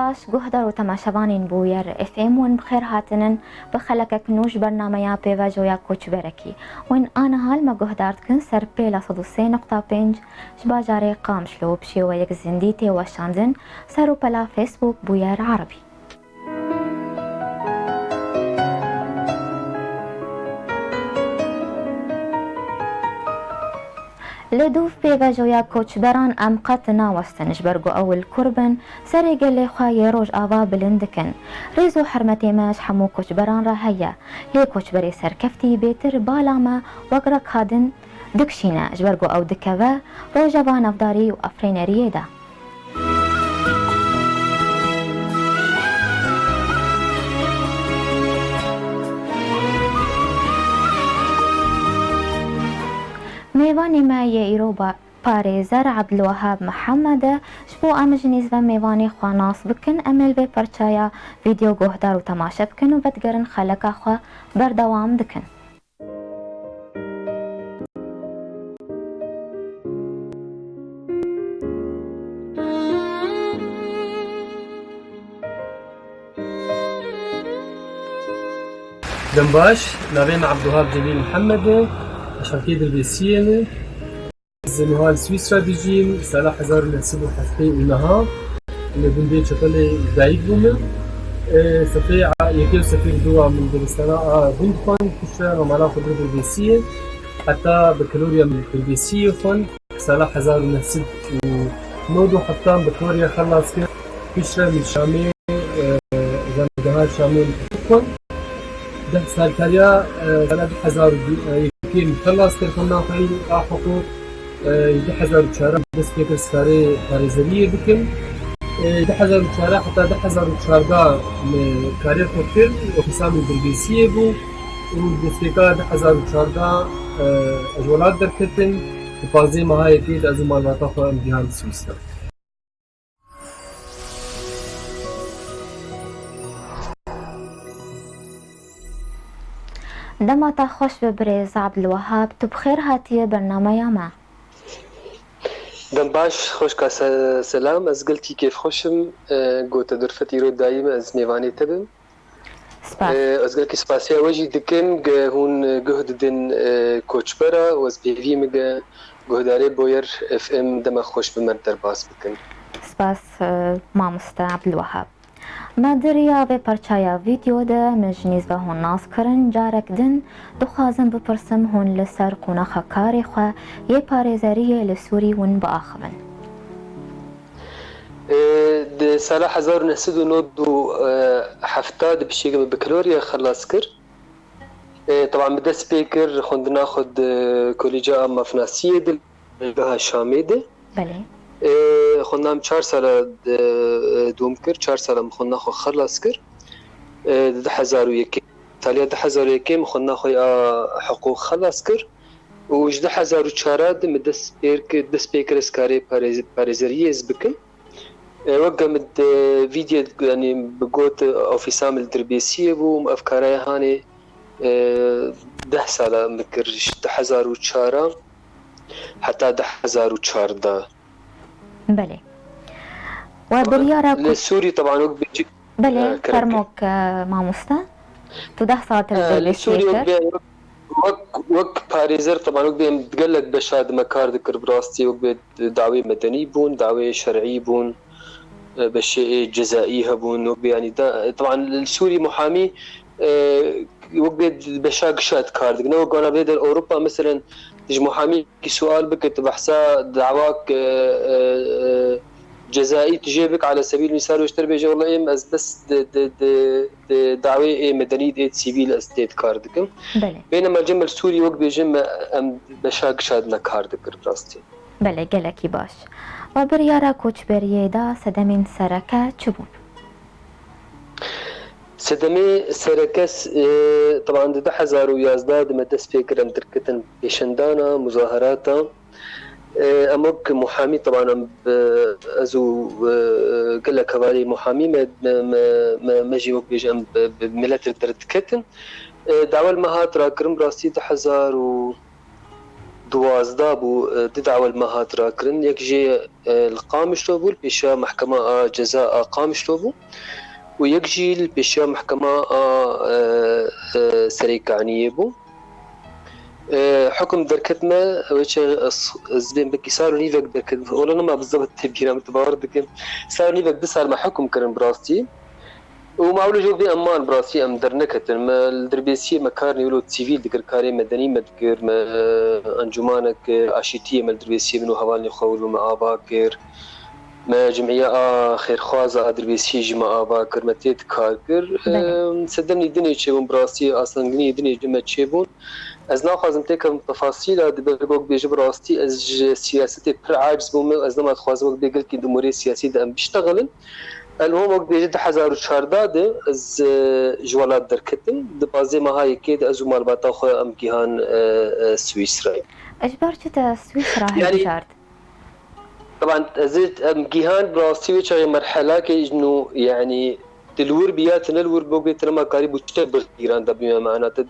باش گهدار و تماشاوانین بویر اف ام ون بخیر هاتنن بخلک کنوش برنامه پیوا جویا کوچ برکی ون آن حال ما گهدارت کن سر پیلا 103.5 شباجاره قامشلو بشی و یک زندیتی و شاندن سر و پلا فیسبوک بویر عربی لدوف پیوا جویا کوچبران ام قط ناوستنش برگو اول کربن سر گل خوای روج آوا بلندکن ریزو حرمتی ماش حمو کوچبران را هيا هی کوچبری سرکفتی بیتر بالا ما وقرا کادن دکشینا جبرگو او دکوا روجا وان افداری و افرینریه دا میوانی ما یه ایرو پارێزەر عەبدولوەهاب محەممەدە ji بۆ ئەمە ژنیزڤە میوانی خوا ناس بکن ئەمێل بێ پەرچایە ڤیدیۆ گۆهدار و تەماشە بکن و بەدگەرن خەلەکە خوا بەردەوام دکن. دم باش ناوێم عەبدولوەهاب جەلیل محەممەدە شەڕکەی دەربێسیەنە زنوال سویسرا دژیم سالا 1970 لە گوندەی چەپەلێ دایک بووم سەفەی یەکێ و سەفەی دووە من دەبستانە گوند خوان کوشتە ڕۆمانا خودرە دەربێسیە حتا بە کلۆریا من دەربێسیە خوان سالا 1970 بە کلۆریا خەلاص کرد کوشتە من شامێ زەمەدەها شامێ خوان ده سالکاریا سالا 2001 خەلاص کرد خوان ناخوایی حقوق 2004 دەست پێ کرد سکارێ پارێزەریە بکەم 2004 حتا 2014 کارێ خۆ کرد ئۆفیسامی دەربێسیە بوو و دەستپێکا 2014 ئەژ وڵات دەرکردن و پازدەی مەهایە پێت ئەز و ماڵباتە خۆ ئەم جیهان سویسرا دەماتا خۆش بە برێز عەبدولوەهاب تو بخێر هاتیە بەرنامەیە ما دم باش خوش کا سلام از گلتی کیف خوشم گوت درفتی رو دایم از میوانی تبم از گل کی سپاسیا وجی دکن هون گهد دن کوچبرا و از بیوی مگه گهداره بویر اف ام دم خوش بمر در باس بکن سپاس مامۆستا عەبدولوەهاب ما دریا به پەرچایە ڤیدیۆ دا مژنیز بە هۆن ناس کردن جارێک دن دخوازم بپرسم هۆن لەسەر قونەخە کاری خوا یێ پارێزەریە لە سووری ون بەئاخبن سالا 1970 بشيء بكالوريا خلص كر طبعا بدأت بيكر خد ناخد كوليجا مفناسية دل بها شاميدة بله خدنام 4 سال دوم كر 4 سال خدنا خو خلص كر 2001 تالي 2001 خدنا خو حقوق خلص كر و 2004 مدس بيكر سكاري باريزريز بكن وقمت فيديو يعني بقوت اوفيسام الدربيسية بو افكاري هاني 10 سالة مكر 2004 حتى 2014 بله و بریارە لسوري طبعا وقت بيجي بله فەرمۆک مامۆستا تو 10 ساڵ لسوري وقت باريزر طبعا وقت بيم تقلد بشاد مكار ذكر براستي وقت دعوي مدني بون دعوي شرعي بون بشيء جزائي هبون يعني طبعا السوري محامي وقت بشاق شاد كارد نو قانا بيدر اوروبا مثلا تجي محامي كي سؤال بك تبحثا دعواك جزائي تجيبك على سبيل المثال واشتر بيجي والله ام از بس دعوي مدني سيفيل استيت كاردكم بينما الجمل السوري وقت بيجم بشاق شاد كاردك براستي بله گەلێکی باش و بریارە کۆچبەریەدا سەدەمین سەرەکە چ بوون؟ سەدەمێ سەرەکەس طبعا 2011 دمە دەست پێ کردم دەرکردن پێشەندانە مزاهراتە ئەمە محامی طبعا ئەز و گەلە کەواری محامی مەژی وەک بێژەم ملەت دەردکردن داوای مەهات ڕاکردم ڕاستی 2012 دوازده بو ددعوة المهات راكرن يك جي القامش توبو البيشا محكمة جزاء قامش توبو ويك جي البيشا محكمة سريكانية بو حكم دركتنا وش زين بكي صاروا نيفك دركت ولا ما بالضبط تبينا متباردك صاروا نيفك بسال ما حكم كرن براستي وما أولو جو بي أمان براسي أم درنكتن ما الدربيسية مكارني يقولوا تسيفيل ذكر كاري مدني مذكر ما أنجمانك عشيتية ما الدربيسية منو هوالني خول وما آباكر ما جمعية خير خوازة دربيسية جمع آباكر ما تيت كاركر صدمني دنيا تشيبون براسي أصلا غني دنيا جمع تشيبون از ناخذم تكم تفاصيل دبرغوك بيجب راستي از سياستي بر عاجز بوم از ما تخوازم بيقول كي دموري سياسي دم بيشتغلن المهم وقت بيجد 2014 از جوالات دركتن دبازي ما هاي كيد از مالباتا خو ام كيهان سويسرا اجبار جدا سويسرا هي يعني جارد طبعا ازيت ام كيهان براستي وش مرحله كي انه يعني تلور بياتنا الور بوق بيتنا ما قريب وتشبه ايران دبي معناته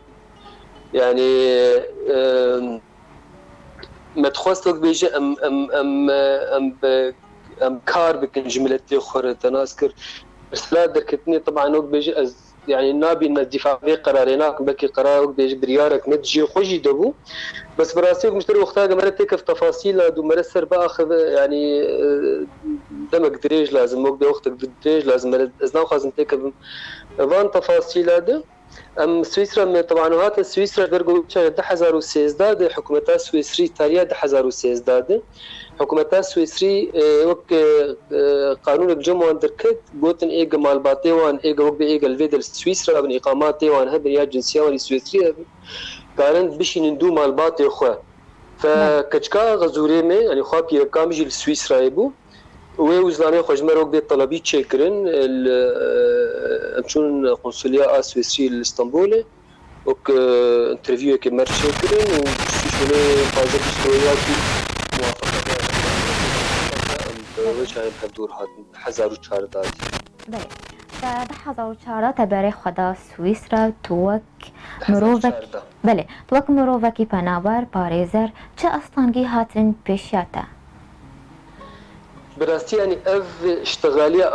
يعني ما تخواست وقت بيجي ام كار بكن جملتي خورت انا اذكر رسالة دركتني طبعا وقت بيجي يعني نابي ان الدفاع في قراريناك بكي قرار وقت بيجي بريارك نتجي خوجي دبو بس براسي مشتري وقتها مرتك في تفاصيل دو مرسر باخذ يعني دمك دريج لازم وقت وقتك دريج لازم ازنا خازم تك فان تفاصيل هذا ام سويسرا طبعا وهات سويسرا برجو 2016 حكومتها سويسري تاريخ 2016 حكومتها سويسري وك قانون الجمهور دركت بوتن ايجا مالباتي وان ايجا وك ايجا الفيدل سويسرا من اقاماتي وان هذا يا جنسيه وان سويسري كانت بشي ندو مالباتي خو فكچكا غزوري يعني خو بي كامجي سويسرا يبو ووزلاني خوجمروك بي طلبي تشيكرن امشون قنصليه سويسري لاسطنبول وك انترفيو كمر تشيكرن وشوني فازت شوياتي موافقه وش هاي بدور هاد 2014 بله بعد 2014 تباري خدا سويسرا توك مروفك بله توك مروفكي بنابر باريزر چه اصلانگي هاتن پیشياتا براستي يعني اف اشتغاليه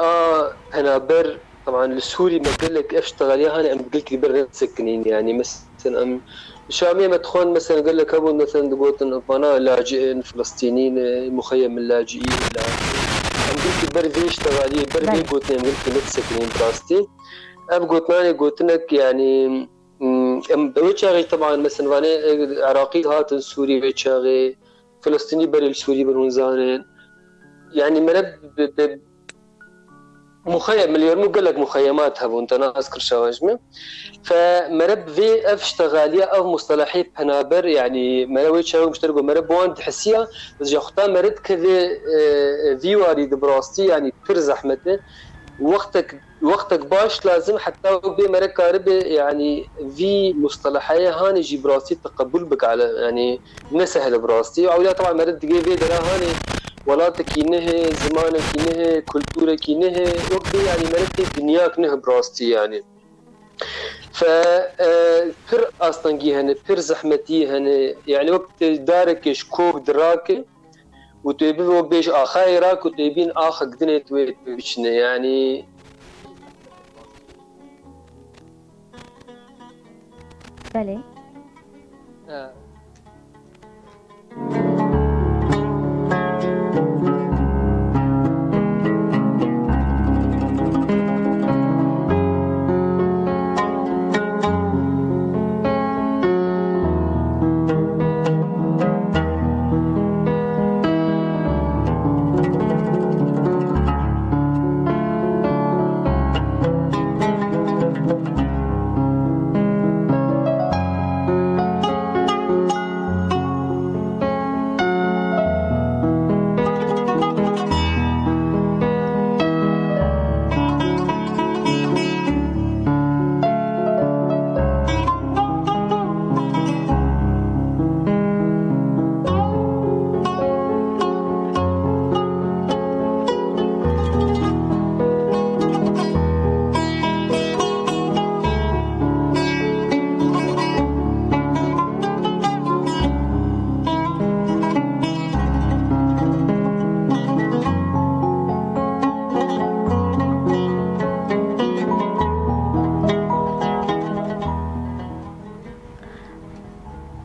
بنابر طبعا السوري ما قال لك اف اشتغاليه هاني ام قلت لي برا سكنين يعني مثلا ام شاميه ما تخون مثلا قال لك ابو مثلا قلت انا لاجئين فلسطينيين مخيم اللاجئين ام قلت برا اشتغاليه برا قلت لي قلت لك سكنين براستي اب قلت لك يعني ام وجهي طبعا مثلا وانا عراقي هاتن سوري وجهي فلسطيني بري السوري برونزانين يعني مرب مخيم مليون مو قال لك مخيمات هبو انت انا اذكر شواجمه فمرب في اف اشتغاليه او مصطلحي بنابر يعني مروي شاو مشتركوا مرب وان تحسيها بس جاختا مرد كذا في وارد براستي يعني بير زحمته وقتك باش لازم حتى بي مرق قارب يعني في مصطلحيه هاني جي براستي تقبل بك على يعني نسهل براستي وعليا طبعا مرد دقي في درا هاني ولاتك ينه زمانك ينه كلتورك ينه وقت يعني مرد دنياك نه براستي يعني ف بير اصلا هنا بير زحمتي هنا يعني وقت دارك شكوك دراك وتبي وقت بيش اخيرك وتبين اخك دنيت ويتشنه يعني بله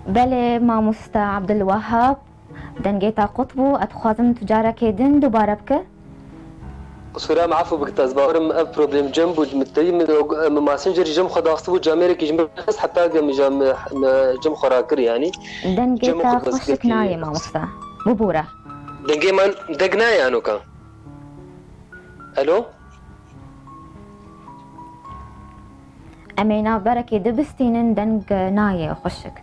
بله مامۆستا عەبدولوەهاب دەنگێتا قوتب و ئەتخوازم تجارەکێ دن دووبارە بکە. سورام عفو بك تزبارم اب بروبليم جنب متي من ماسنجر جم خداستو جاميرك جم بس حتى جم خراكر يعني دەنگێتا خۆشک نایە مامۆستا ببوورە. دنگي من دقنا يعني كان الو ئەمێنا بەرەکێ دەبستینن دەنگ نایە خۆشک.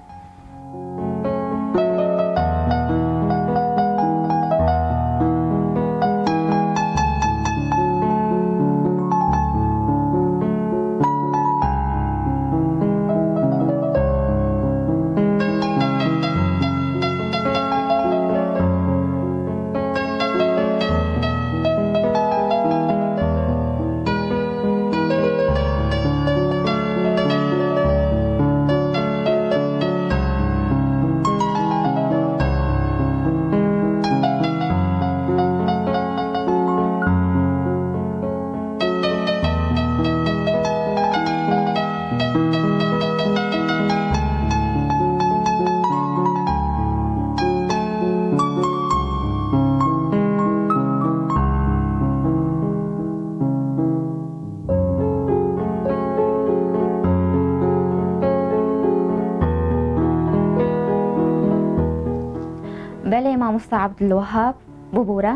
بله مامۆستا عەبدولوەهاب ببوورە.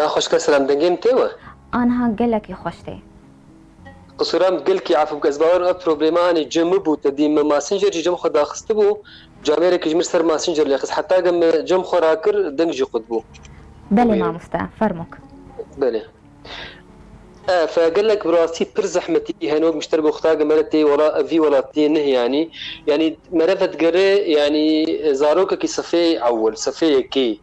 خوشك سلام دنگي متوا ئانها گەلێکی خۆش تێ. قصورام قلكي عفو بك ازبار اب بروبليماني جم بو تدي ماسنجر جم خدا خستبو جاميرك جمر سر ماسنجر ليخس حتى قم جم خراكر دنجي قطبو. بله مامۆستا فەرمووک. بله فقال لك براسي بر زحمتي هنوك مشتري بوختاق مرتي ولا في ولا تي نه يعني مرفت قري يعني زاروك كي صفي اول صفي كي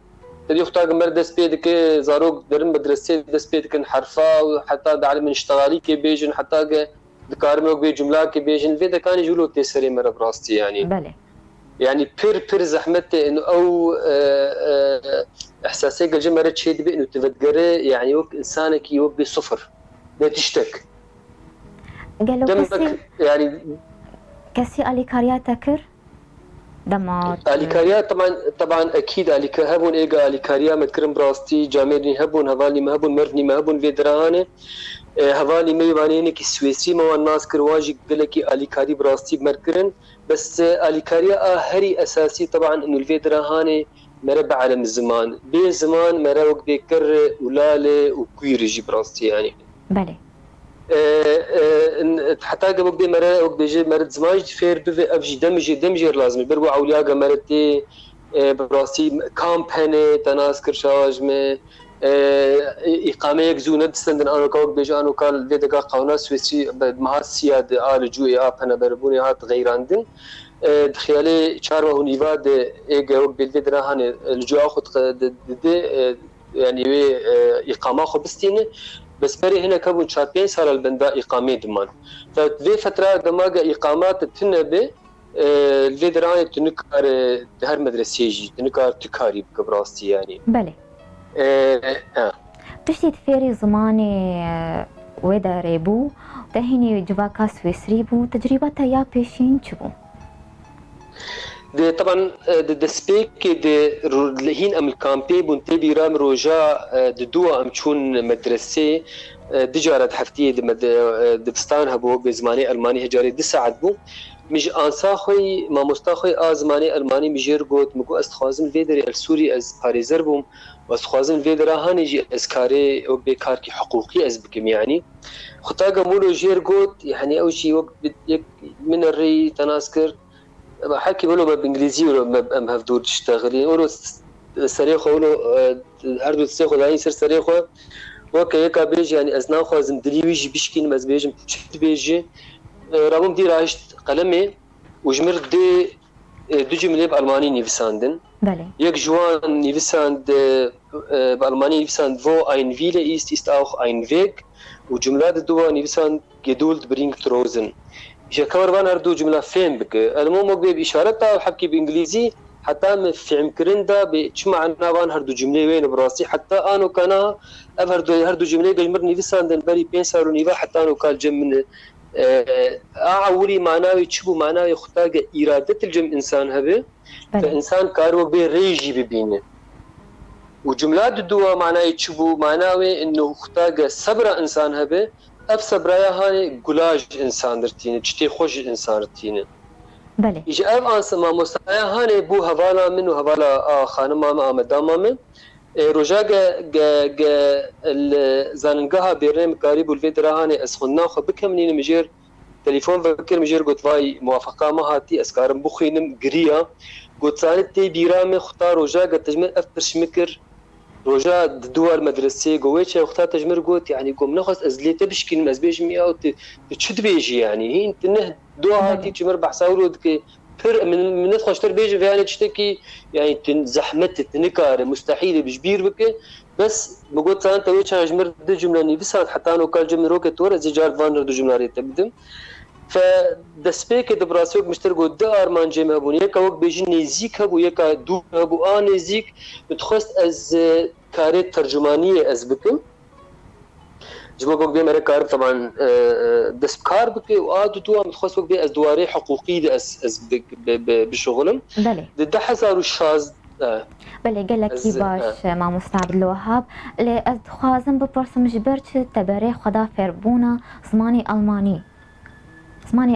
تدي اختاق مرد دس بيدك زاروك درن مدرسه دس بيدك حرفا وحتى دعلي من اشتغالي كي بيجن حتى دكارمك بجمله كي بيجن في كان يجولو تسري مر براستي يعني بله يعني بير زحمتي انه او احساسي قال جمره تشيد بانه تفدقري يعني وك انسانك يوقي صفر لا تشتك قالوا كسي يعني كسي أليكاريا تكر دمات أليكاريا طبعا اكيد هبون ايجا أليكاريا متكرم براستي جاميرني هبون هفالي ما هبون مرني ما هبون فيدرانه هفالي ميوانيني كي سويسري ما الناس كرواجي قالكي أليكاري براستي مركرن بس أليكاريا هري اساسي طبعا انه الفيدرانه مربع على الزمان بي زمان مروق بيكر ولاله وكويرجي براستي يعني بله حتى قبل بدي مرة بيجي مرة زمان فير بفي أفجي دمجي لازم برجع أولياء مرتي براسي كامباني تناس كرشاج مه إقامة يجزون دستندن أنا كوك بيجي أنا كال فيدقا قونا سويسري مع السياد آل جوي أنا بربوني هات غيراندن دخيالي شارما هونيفاد إيجا وق بالفيدرا هاني الجو أخذ يعني إقامة خبستينه بس بري هنا كابون شابين صار البندا إقامة دمان ففي فترة دماغ إقامات تنبه الفيدران تنكر هر مدرسة يجي تنكر تكاري بكبراستي يعني بله تشتي تفيري زماني ودا ريبو تهيني جواكا سويسري بو تجربتها يا بيشين چبو ده طبعا ده سبيك ده هين ام الكامبي بنتي بيرام روجا دوا ام تشون مدرسه دجارة حفتيه دبستان هبو بزماني الماني هجاري دي ساعت بو مش انساخوي ما مستاخوي ازماني الماني مجير قوت مكو استخوازم فيدري السوري از باريزر بوم واستخوازم فيدرا هانيجي اسكاري او بكار كي حقوقي از بكم يعني خطاقه مولو جير قوت يعني او شيء وقت من الري تناسكر حكي بقوله بالانجليزي ولا ام هاف دور تشتغلي اولو سريخو اولو اردو تسيخو داين سر سريخو وكا يكا بيجي يعني ازنا خوازم دليويجي بيشكين مز بيجي تشت بيجي رامم دي راجت قلمي وجمر دي دو جمله بالماني نيفساندن بله يك جوان نيفساند بالماني نيفساند فو ein Wille ist auch ein Weg وجمله دو نيفساند Geduld bringt Rosen إذا كور بان هردو جملة فهم بك المهم وقبي بإشارتها وحكي بإنجليزي حتى ما فهم كرندا بشمع عنا بان هردو جملة وين براسي حتى أنا كنا هردو جملة جمر نيفسان دن بري بين سارو نيفا حتى أنا قال جم من أعوري معناوي تشبو معناوي خطاقة إرادة الجم إنسان هبه فإنسان كارو بي ريجي ببينه وجملات الدوا معناوي تشبو معناوي إنه خطاقة صبر إنسان هبه أب صبرايا هاني قلاج إنسان درتينه تشتي خوش إنسان درتينه بله إيش أب أنسى ما مستعيا هاني بو هوالا من وهوالا خانما ما مداما من رجاء زاننجها بيرنم قريب الفيدرا هاني أسخنا خو بكمنين مجير تليفون فكر مجير قلت واي موافقة ما هاتي أسكارم بخينم قريا قلت صارت تي بيرام اختار رجاء تجمل أفترش مكر رجاء دوار مدرسة قويتش اختار تجمل قلت يعني قوم نخص أزليته بشكل مزبيج مئة تشد بيجي يعني هي انتنه دو هاتي تجمر بحساولو من ندخل بيجي في تشتكي يعني زحمت تنكار مستحيل بجبير بك بس بقول صار انت وجه جمر دو جمله ني بس حتى انه قال جمر روكت ور زجار فانر دو جمله تقدم فدسبيك دبراسيوك مشترقو دار مان جيم ابو يكا وك بيجي نيزيك ابو يكا دو ابو انيزيك بتخست از كاريت ترجمانيه از بكم جبوك بي مرة كار طبعا دس كار بكي وآدو دوا متخصص بي از دواري حقوقي از بشغلم بله ده حزارو شاز بله قال لك باش ما مستعبد الوهاب اللي أخوازم ببرسم جبرت تباري خدا فربونا زماني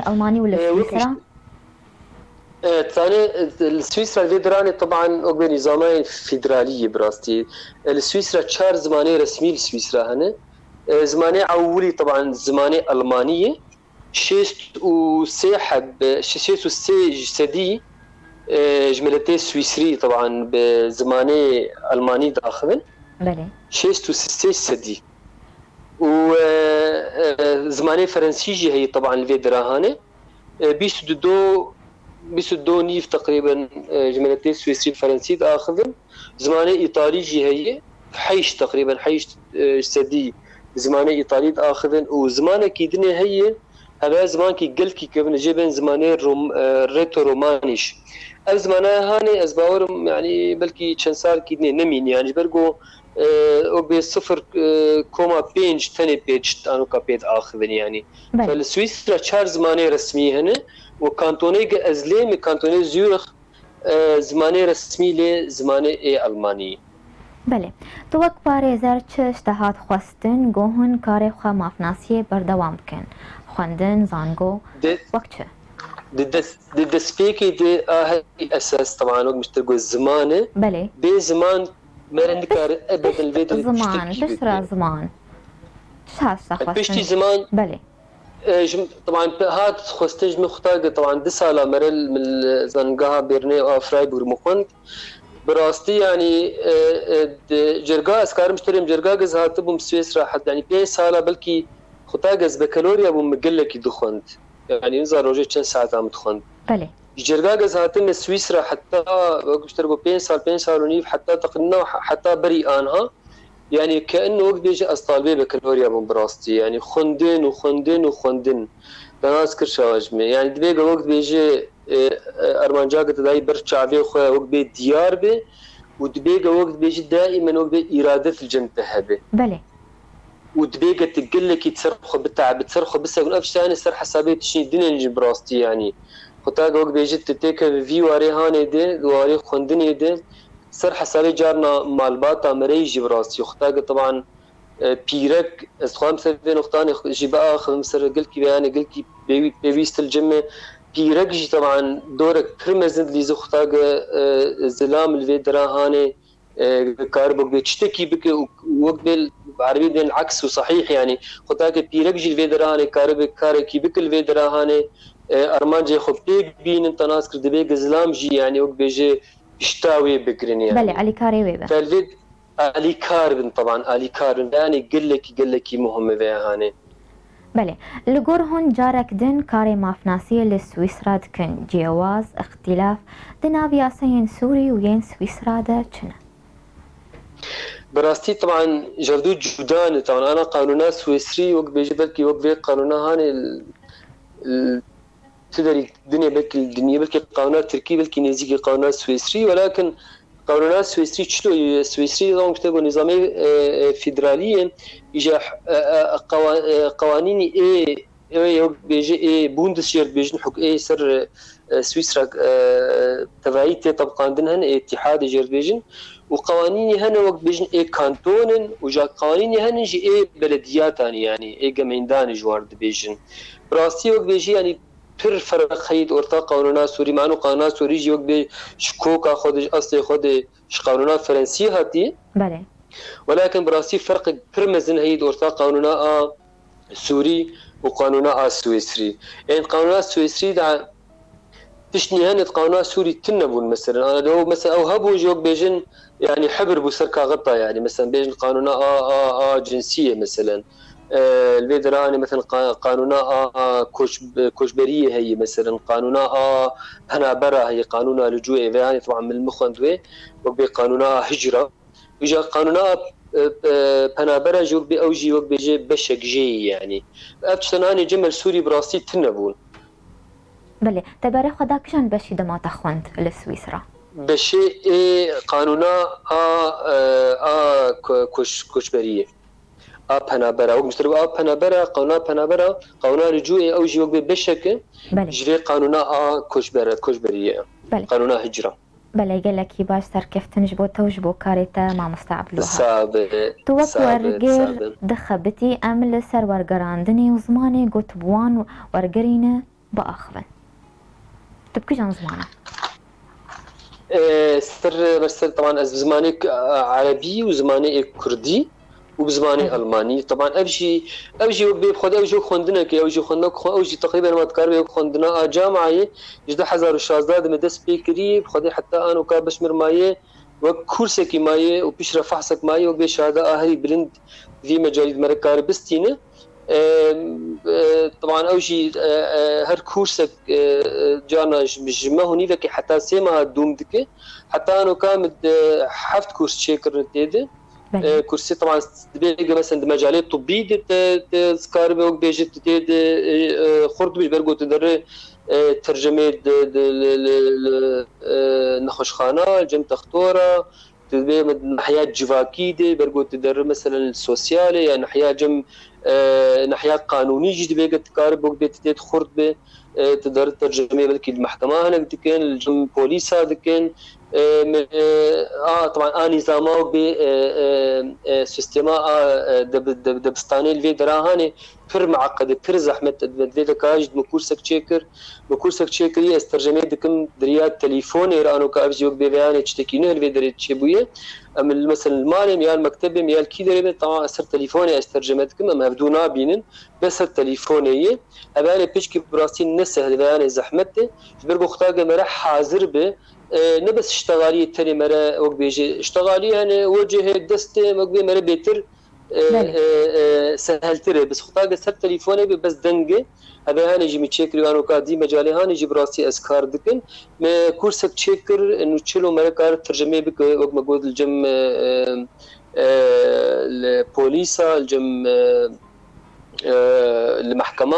ألماني ولا سويسرا ثاني السويسرا الفيدراني طبعا أقبل نظامين فيدرالية براستي السويسرا تشار زماني رسمي لسويسرا هنا زماني أولي طبعا زماني ألمانية شيست وسي سدي جملتي سويسري طبعا بزماني ألماني داخل بله شيست وسي سدي وزماني فرنسيجي هي طبعا الفيدرا هاني بيسو نيف تقريبا جملتي سويسري فرنسي داخل زماني إيطاليجي هي حيش تقريبا حيش سدي زمانه إيطالي آخذن وزمانه كيدني هي هذا زمان كي قلت كي كيف نجيبن زمانه ريتو رومانيش زمانه هاني أزباورم يعني بلكي شنسار كيدني نمين يعني برجو أو بصفر كوما بينج ثاني بيج أنا كابيد آخذن يعني فالسويسرا شهر زمانه رسمي هنا وكانتوني أزليم كانتوني زيورخ زمانه رسمي لزمانه ألماني بله تو وەک پارێزەر چ شتەهات خواستن گۆهن کارێ خوا مافناسیە بەردەوام بکەن خوێندن زانگۆ وەک چ دەستپێکی دێ ئاهەی ئەساس طبعا وەک مشتر گوت زمانە بەێ بێ زمان مەرەندکار ئەبەدەن بێت زمان پشترا زمان پشتی زمان بله طبعا هات خواستج مختاق طبعا 2 سالا مرل من زنقها بيرني وفرايبور مخوند براستي يعني جرقا اسكار مشتريم جرقا قز هاتبهم سويسرا حتى يعني 5 سالا بلكي خطاقز بكالوريا ابو مقلك يدخند يعني نزار روجي كان ساعات عم تخند بله جرقا قز هاتم سويسرا حتى مشترقوا 5 سال ونيف حتى تقننا حتى بري انها يعني كانه وقت بيجي اسطالبي بكالوريا ابو براستي يعني خندن ناس كرشاجمي يعني دبيقه وقت بيجي ارمانجاك تداي برشعبي خو وقت بي ديار بي ودبيقه وقت بيجي دائما وقت بي اراده الجنته هبه بله ودبيقه تقول لك تصرخ بالتعب تصرخ بس نفس ثاني سر حسابات شي دنيا براستي يعني خطاق وقت بيجي تتيك في واري هاني دي واري خندني دي سر حسابي جارنا مالباتا مريجي براستي خطاق طبعا بيرك استخدام سفين اختاني جباء خمسر قلت يعني قلت بيست الجمه بيرك جي طبعا دورك كرمزند لي زختاق زلام الفيدرا هاني كاربوك بتشتكي بك وقت بالعربي دين العكس وصحيح يعني خطاق بيرك جي الفيدرا هاني كاربك كاركي بك الفيدرا هاني ارمان جي خو بيك بين انت ناس كرد بيك زلام جي يعني وقت بيجي اشتاوي بكرين يعني بله علي كاري ويبه آلي كاربن طبعا آلي كاربن يعني قل لك مهمة بها هاني بله لگور هون جارك دن كاري مافناسية لسويسرا دكن جواز اختلاف دنابياسين سوري وين سويسرا دا چنه براستي طبعا جردو جدان طبعا انا قانونا سويسري وقت بيجي بلكي وقت بيجي قانونا هاني تدري الدنيا بلكي قانونات تركي بلكي نزيكي قانونات سويسري ولكن قانونات سويسري شلو سويسري نظام كتابه نظامي فيدرالية إجا قوانين وك بيجي بوندسير بيجن حق سر سويسرا تبعيتي طبقان دنهن اتحاد جير بيجن وقوانيني هنا وقت بيجن كانتونن وجا قوانيني هنا جي بلديات يعني جميندان جوارد بيجن براستي وقت بيجي يعني پر فرق هيد ارتا قانونا سوري معنو قانونا سوري جي وقت بي شكوكا خود اصلي خود قانونا فرنسي هاتي بله ولكن براستي فرق پر مزن هيد ارتا قانونا سوري وقانونا سويسري يعني قانونا السويسري دع تشني هنت قانونا سوري تنبون مثلا انا لو مثلا او هبو جوك بيجن يعني حبر بسركا غطا يعني مثلا بيجن قانونا جنسيه مثلا الفيدراني مثلا قانونا كوشبريه هي مثلا قانونا هنابرة هي قانونا لجوء يعني طبعا من المخندوي وبي قانونا هجره وجا قانونا پنابرة جوك بي اوجي وك بيجي بشك جي يعني ابتشتناني جمل سوري براسي تنبون بله تباري خدا كشان بشي دما تخوند لسويسرا بشي قانونا كوشبريه پنابرة وك مشترك پنابرة قانونا پنابرة قانونا رجوع اوجي وك بي بشك جري قانونا كوشبريه بله قانونا هجره بله قالك باش سركفتنج بو توجبو كاريتا ما مستعبلوها صعب تو وك ورقير دخبتي أمل سر ورقراندني وزماني قوت بوان ورقرينه بأخذن تبكي جان زمانه سر طبعا زماني عربي وزماني كردي وبزماني الماني طبعا ابجي بخد ابجي خوندنا كي ابجي خوندنا ابجي تقريبا ما تقرب خوندنا جامعه جدا 2016 مدس بيكري بخد حتى انا كابش مرمايه وكورسك مايه وبيشرف فحصك مايه وبشهاده هي بلند في مجال مركار بستينه طبعا اوجي هر كورسك جانا مجمع هوني ذاك حتى سيما دوم دك حتى انا كامل حفت كورس شيكر نتيده كورسي طبعا بيجي مثلا مجالات طبيه تذكر بوك بيجي تديد خرد بيجبرقو تدري ترجمه نخشخانه جم تختوره تدبي ناحيه جواكي دي برقو تدري مثلا السوسيالي يعني ناحيه جم ناحيه قانوني جدي بيجي تقارب بوك بيتديد خرد بي تقدر ترجمه بلكي المحكمه هنا كان الجم بوليس هذا كان طبعا نظامه ب سيستما دبستاني الفيدرا هاني فر معقد فر زحمه دبدله كاج مكورسك تشيكر يسترجمه دكم دريات تليفوني رانو كابجي بيان تشتكينه الفيدرا تشبويه ام مثلا المالي ميال مكتبي ميال كي دري طبعا اثر تليفوني استرجمتكم ام هبدونا بينن بس التليفونيه اباني بيشكي براسين نسه بيان زحمته برغو خطاقه مرح حاضر به نبس اشتغالي تاني مرة وق بيجي اشتغالي يعني وجه دستي وق بي مرة بيتر سهل ترى بس خطاقة سب تليفوني بس دنقة هذا هاني جي متشكر وانو كادي مجالي هاني جي براسي اسكار دكن ما كورسك تشكر انه تشيلو مرة كار ترجمة بك وق ما قود الجم البوليسا الجم المحكمة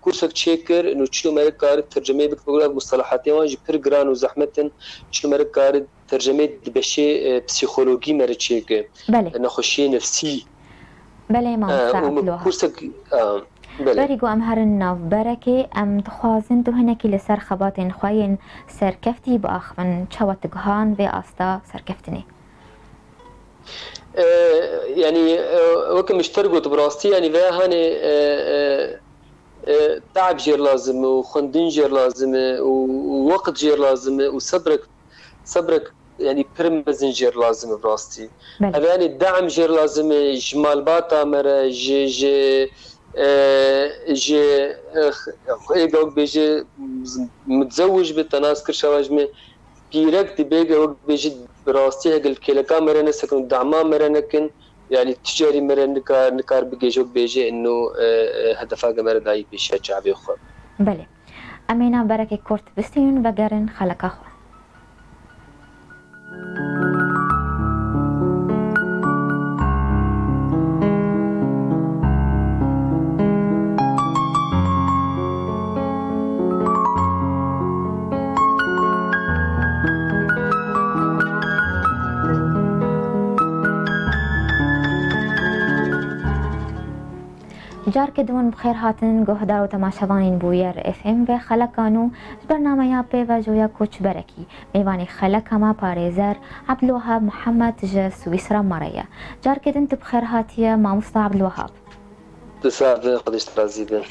كورسك تشيكر انه تشلو مرك كار ترجمه بكبر مصطلحات واجي برجران وزحمه تشلو مرك كار ترجمه بشيء بسيكولوجي مرتشيك بله نخشي نفسي بله ما مستعبلوها كورسك بريقو أمهرنا في بركة أم تخوازن تو هناك لسر خباتين خوين سركفتي بأخفن شوات جهان في أستا سركفتني يعني وكم مشتركوا براستي يعني فيها هاني تعب جير لازم وخندين جير لازم ووقت جير لازم وصبرك يعني برمزن جير لازم براستي هذا يعني الدعم جير لازم جمال باتا مرة جي ايجا بيجي متزوج بالتناس كرشاواج مي بيرك تبيجي وقت بيجي براستي هقل كيلكا مرة نسكن دعما مرة نكن يعني تجاري مرة نكار بيجي بيجي انه هدفها مرة داي بيشة شعبي خو بله امينا بركة كورت بستيون بقرن خلق اخو جار كدون بخير هاتن گهدار و تماشاوانین بویر اف ام به خلقانو برنامه یا پی و جویا کوچ برکی میوانی خلق ما پاريزر عبدالوهاب محمد ج سويسرا مريا جار كدن بخير هاتيه ماموستا عبدالوهاب تساعد قديش ترازيدن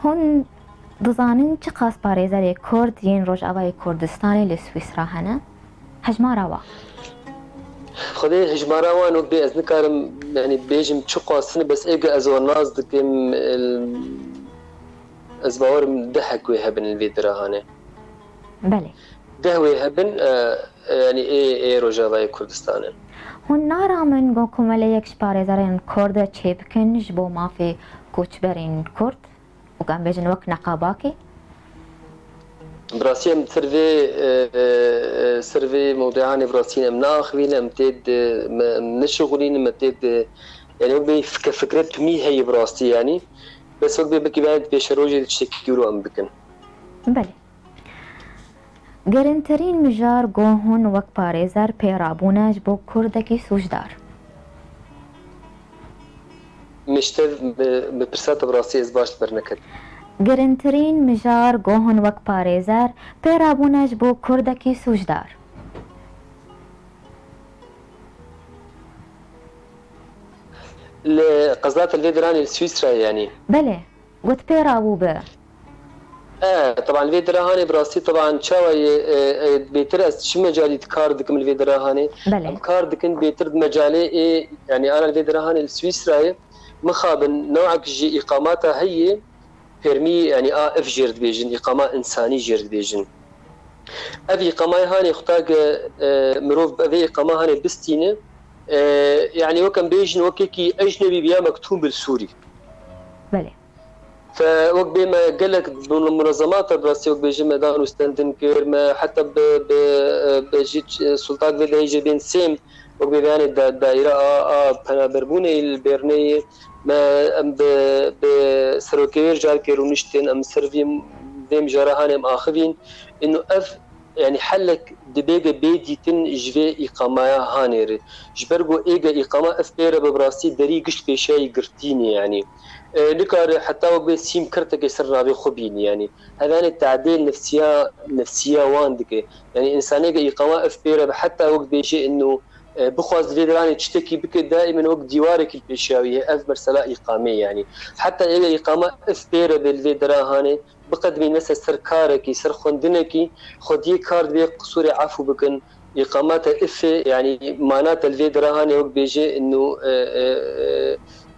هون دزانن چه قاس پاريزر كرد ين روج اوای کردستانی لسويسرا هنه هجما روا خدي هجمارا وانو بي از نكارم يعني بيجم چو قاسن بس ايجا ازو الناس دكم از باورم ضحك ويهبن الفيدرا هاني بله ده ويهبن يعني اي روجاوای كردستان هون نارا من گو کمله یک پاريزرين كرد چه بکن جبو ما في کوچبرین کرد و كان بيجن وك نقاباكي براسيم سيرفي موضوعاني براسيم مناخوين امتد نشغلين امتد يعني وقبي فكرت مي هي براسي يعني بس وقبي بكي بعد بيشروجي تشكيرو ام بكن بله گرنترین مجار گوهون وک پاريزر پیرابونج بو کردکی سوجدار مشتف بپرسات براسي از باش برنكت گرنترین مجار گوهون وک پاريزر پیرابونج بو کردکی سوجدار قصدات الفيدراني السويسرا يعني بله قلت پیرابو به طبعا الفيدرا هاني براسي طبعا شاوي بيتر شو مجالي كار دكم الفيدرا هاني بله كار دكن بيتر مجالي يعني انا الفيدرا هاني السويسرا مخابن نوعك جي اقاماتها هي بيرمي يعني اف جيرد بيجن اقامه انساني جيرد بيجن ابي اقامه هاني اختاق مروف ابي اقامه هاني بستينه يعني وكان بيجن وكيكي اجنبي بيا مكتوب بالسوري بله فوق بما قال لك منظمات براسي وق بيجي ميدان وستاندن كير ما حتى بجيت سلطات بدا يجي بين سيم وق بيان الدائره بنا بربوني البرنيه ما ام بسروكير جار كيرونشتين ام سيرفي ديم جراهان اخرين انه اف يعني حلك دبيجا بيديتن جوي اقامه هانير جبرغو ايجا اقامه اف بير ببراسي دري قشت بشاي قرتيني يعني نكار حتى وقبل سيم كرتك يسرنا بخبين يعني هذا التعديل نفسيه واندك يعني انسانيه اقامه اف بير حتى وقت بيجي انه بخواز فيدراني تشتكي بك دائما وقت ديوارك البيشاويه اف برسلا اقامه يعني حتى ايه اقامه اف بير بالفيدرا هاني بقدمين مثلا سركارك يسر خندنكي خدي كارد بي قصور عفو بكن اقامات اف يعني معنات الفيدرا هاني وقت بيجي انه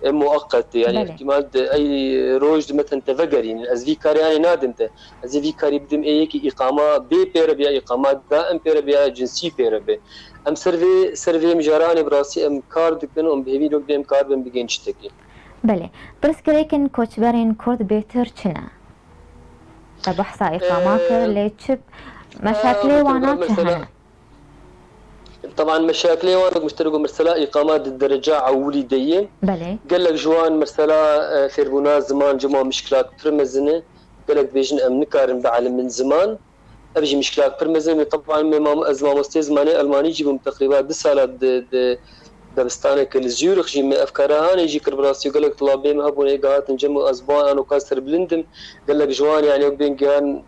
مؤقت يعني احتمال اي روج مثلا تفقرين از في كاري يعني نادمته از في كاري بدم ايكي اقامه بي بير بيا اقامات دائم بير بيا جنسي بير بي ام سيرفي مجاراني براسي ام كارد كن ام بهبي لوك بهم كارد بهم بيجين تشتكي بله بس كريكن کوچبرین کرد بهتر چنه بحثا اقامات ليتشب مشاكل وانا چهنه طبعا مشاكل وانا مشتركوا مرسلا اقامات الدرجه عولي ديه بله قال لك جوان مرسلا فيربونا زمان جمع مشكلات ترمزنه قال لك بيجن ام نكارن بعلم من زمان ابجي مشكلات برمزنه طبعا ما مستيز ماني الماني جيبهم تقريبا 2 سالات دبستانه كل زيورخ جي من افكارها هاني يجي كربراسي قال لك طلابي ما هبون ايقاعات نجمع اسبوع انا وكاسر بلندم قال لك جوان يعني وقبين كان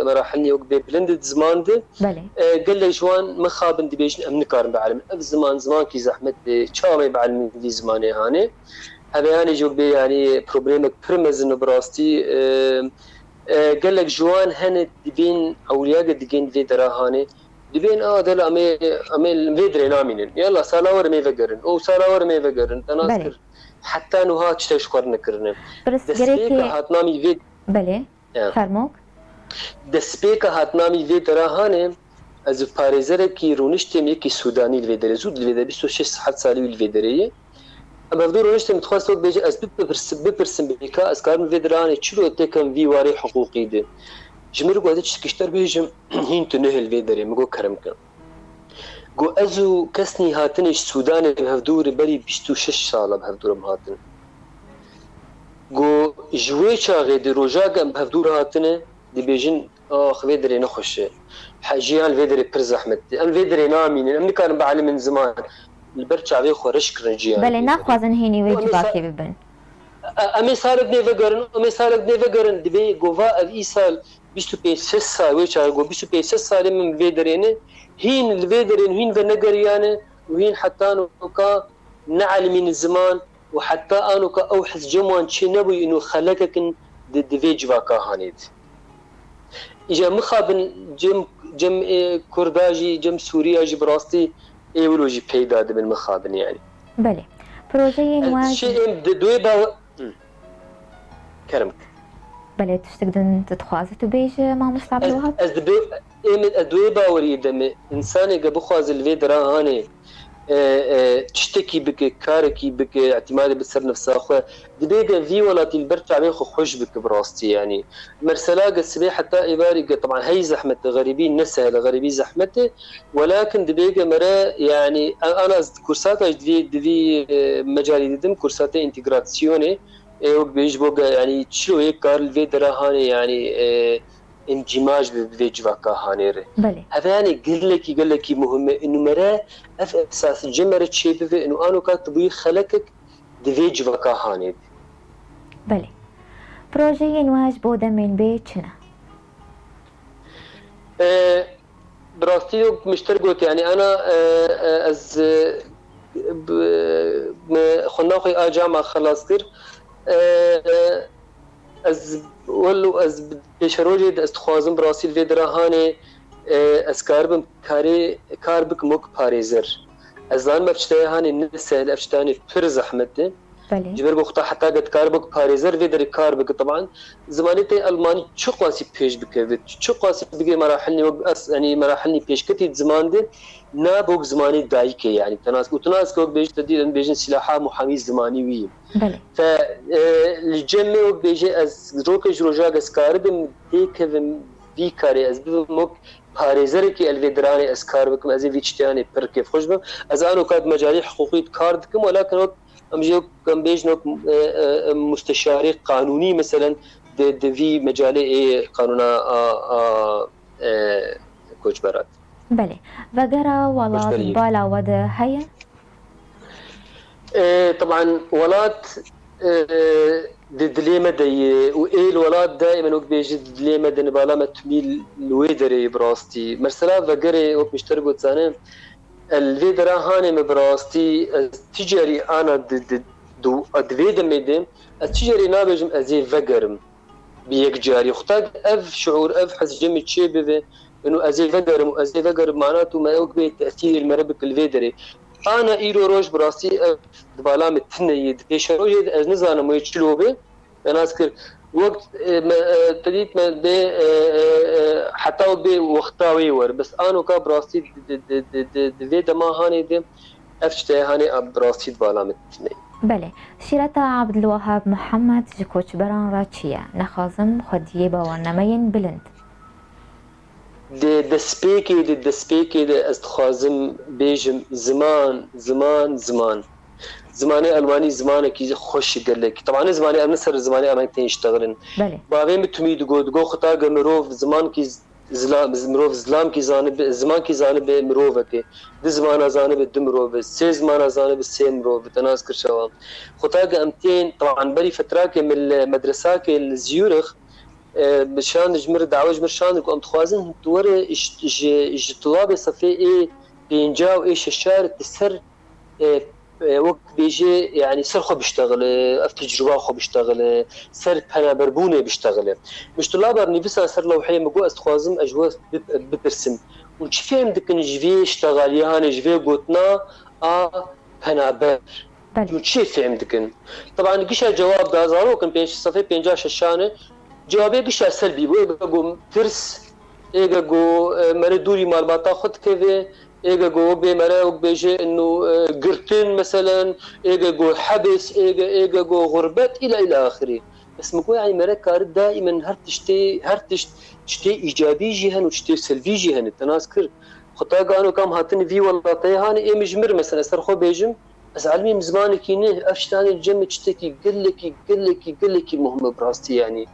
مراحلني وقبين بلندد زمان ده قال لك جوان مخابن دبيجن ام نكارن بعلم اف زمان كي زحمه شامي بعلم دي زماني هاني هذا يعني جو بي يعني بروبليمك برمزن براستي قال لك جوان هن دبين اولياء دقين في دراهاني دبين دل امي فيدري نامين يلا سالاور مي فقرن او سالاور مي فقرن تناصر حتى نوها تشتشكر نكرن بس غريك هاتنامي فيد بله فرموك دسبيكا هاتنامي فيدراهاني از باريزر كي رونشتم يكي سوداني الفيدري زود الفيدري 26 سالي الفيدري اما بدور رونشتم تخاص وقت بيجي از ببرسم بيكا از كارم فيدراني تشلو تكم في واري حقوقي دي جميل قاعد تشكيشتر بيجم هين تنهل فيدري مقو كرمك قو ازو كسني هاتنش سوداني بهفدور بري 26 سالة بهفدور مهاتن قو جويشا غيدي روجاقا بهفدور هاتنه دي بيجن فيدري نخش حاجيان فيدري برز احمد ام فيدري نامين ام كان بعلم من زمان البرشا بيخو رشكر جيان بله ناخوازن هيني ويجباكي ببن امي سالك نيفغرن امي سالك نيفغرن دبي جوفا اف ايسال 25 سال ويش اقول 25 سال من فيدرين هين الفيدرين هين فنجريانه وهين حتى انوكا نعل من الزمان وحتى انوكا اوحس جموان شنبي انه خلقك دفيج فاكا هانيد اجا مخابن جم كرداجي جم سوريا جي براستي ايولوجي بيدا من مخابن يعني بله بروجي نواج شيء دويبا كرمك بله تشتقدن تتخوازة بيج مع مصطفى عبد الوهاب از دبي من ادويبا وريدم انسان بخواز الفيدرا هاني تشتكي بك كاركي بك اعتمادي بالسر نفسها اخويا دبيقه في ولاتي البرتع بين خوش بك براستي يعني مرسلاقه السبيح حتى ايباري طبعا هي زحمه غريبين نسها لغريبي زحمته ولكن دبيقه مرا يعني انا كورسات دي مجالي دم كورسات انتجراسيوني بيجبوق يعني تشلو هيك كار الفيدرا هاني يعني اندماج بفيجواكا هانيري بله هذا يعني قال لك مهمه انه مرا اساس جمرت شيء بفي انه انا كاتبي خلقك دفيجواكا هانيري بله بروجي نواج بودا من بيتنا براستيو مشتركوت يعني انا از خناقي اجامع خلاص كر از ولو از بشروجي از خوازم براسيل فيدرا هاني از كاربم كاربك موك باريزر از لان بفتشتاي هاني نسهل افشتاني بر زحمته بله جبر بوقتا حتى قد كاربك باريزر فيدري كاربك طبعا زمانيتي الماني شو قاسي بيش بك شو قاسي بقي مراحلني يعني مراحلني بيش كتي زمان دي نابوك زماني دايكي يعني وتناس كوك بيج تدير بيجن سلاحة محامي زماني وي بله فالجمع وك بيجي از روكج روجاق از كاربم ديكفم في كاري از بموك باريزركي الفيدراني از كاربكم از فيتشتاني بركيف خوش بم از انو كاد مجالي حقوقي كاردكم ولكن وقت كم بيجنوك مستشاري قانوني مثلا في مجالي قانونا كوچبرات بله وقرا ولا بالا وده هيا طبعا ولات دليمة دي وإيه الولاد دائما وقت بيجي دليمة دي نبالا ما تميل الويدري براستي مرسلا وقري وقت مشترقو تساني الفيدرا هاني مبراستي تجاري أنا دو أدفيد ميدم التجاري نابجم أزي فقرم بيك جاري اختاق أف شعور أف حس جمي تشي بذي إنه أزي فقرم معناته ما يوقع تأثير المربك الفيدري أنا إيرو روش براستي دبالا متنيد إيش روجد از نزانا ما يشلو به أنا أذكر وقت تديت ما بي حتى بي وقتاوي ور بس أنا كبراستي دفيدا ما هاني دم أفشتي هاني براستي دبالا متنيد بله شيرتا عبد الوهاب محمد جكوش بران راتشيا نخازم خديبا ونمين بلند دسبيكي استخازم بيجم زمان زماني الواني زمانك خوش قالك طبعا زماني امنسر زماني امانتين يشتغلن بله بابين بتمي دغو خطا مروف زمان كي مروف زلام كي زمان كي زانب مروفك دي زمان زانب دمروف سي زمان زانب سي مروف تناذكر شوام خطا امتين طبعا بري فتراك من المدرسه الزيورخ مشان جمر دعوج مرشان كنت خوازن دور طلاب صفي ايه بينجاو ايش الشارع تسر وقت بيجي يعني سر خو بيشتغل اف تجربه خو بيشتغل سر بنا بربونه بيشتغل مش طلاب نفسها سر لوحيه مقو استخوازم اجواء بترسم وش فهم دك نجفي اشتغل يعني جفي قوتنا بنا بر وش فهم دك طبعا قش الجواب ده زارو كان بينش صفي بينجا ششانه جوابي قش سلبي بقو ترس ايجا جو مردوري معلومات خد كذا ايجا جو بمراوق بيجي انه قرتين مثلا ايجا جو حبس ايجا جو غربات الى اخره بس مكو يعني مركار دائما هرتشتي ايجابي جهن وتشتي سلبي جهن التناذكر خطا قانو كم هاتني في والله طيهاني اي مجمر مثلا سرخو بيجم بس علمي من زمانك كينه افشتاني الجم تشتكي قل لك المهم براستي يعني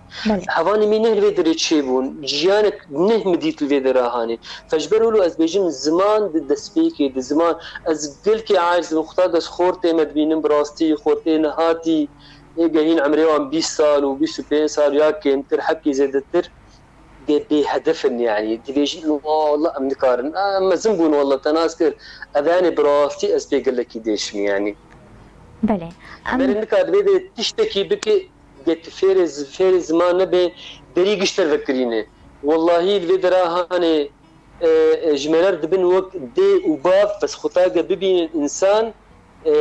حواني مين الفيدر تشيبون جيانك نه مديت الفيدر هاني فجبروا له از بيجن زمان ضد سبيكي زمان از قلكي عايز مختار خورتي مدبين براستي خورتي نهاتي جاهين عمريهم 20 سال و 25 سال يا كنتر حكي زادتر بهدف يعني تبيش والله ام نكارن اما زنبون والله تناسكر اذاني براستي اسبي قال لك يديش يعني بله نكاد بيد تشتكي بك قلت فيرز ما نبي بريق اشتر فكرينه والله الفيدرا هاني جمالر دبن وقت دي وباف بس خطاقه ببين انسان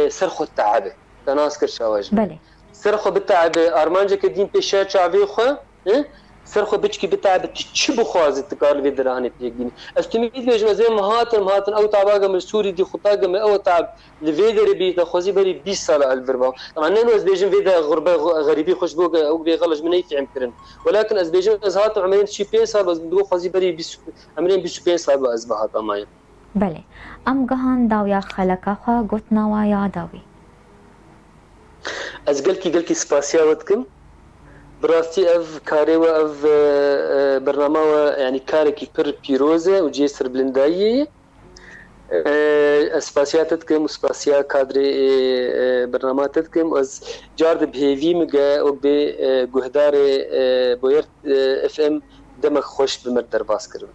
سرخو التعبه تناسكر شواج بله سرخو بالتعبه ارمانجا كدين بيشا شعبي خو سرخو بچکی بتعب چی بخوازد تکار ویدرانی پیگینی استمید بیش زي مهاتن او تعباقه من سوري دي خطاقه من او تعب لفيدر بي تخوزي بري 20 سال البربا طبعا نحن از بيجن فيدا غربه غريبي خوش بوق او بيغلج من يفهم كرن ولكن از بيجن از هات عمرين شي 5 سال بس بو خوزي بري عمرين 25 سال از بهات اماي بله ام گهان داویا خلقا خو گوتنا و یاداوی از قلكي سباسيا ودكم براستي اف كاري واف برنامج يعني كاركي بير بيروزه وجيسر بلنداي اسباسياتكم وسباسيا كادري برنامجاتكم از جارد بهيفي مجا او بجهدار بوير اف ام دمك خوش بمردر باسكر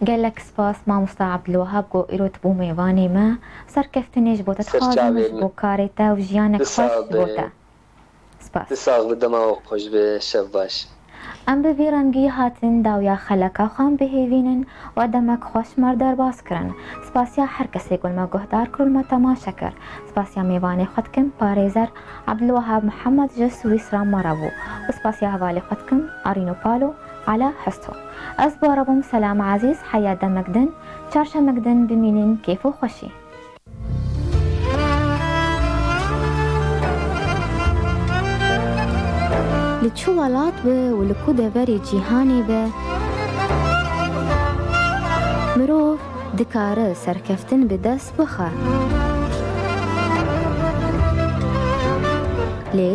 قال لك سباس ما مستعب الوهاب جو إيروت بو ميواني ما سركفتنيش بوتا تخازمش بو كاريتا وجيانك خوش بوتا سپاس ساغ بدما خوش به شب باش ام به بیرنگی هاتن داویا خلکا خام بهیوینن و دمک خوش مردار باز کرن سپاسیا هر کسی گل ما گهدار کرل ما تماشا کر سپاسیا میوانی خود کم پاریزر عبدالوهاب محمد جس ویسرام مرابو و سپاسیا حوالی خود کم آرینو پالو على حستو از باربم سلام عزیز حیا دمکدن چارشا مکدن بمینن کیف و خوشی لچو ولات به ولکو دەڤەری جیهانی به مرۆڤ دکارە سەرکەفتن بە دەست بخە لێ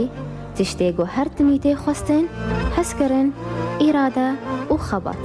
تشتێک و هەر تمی تێ خواستن حەزکردن ئیرادە و خەبەت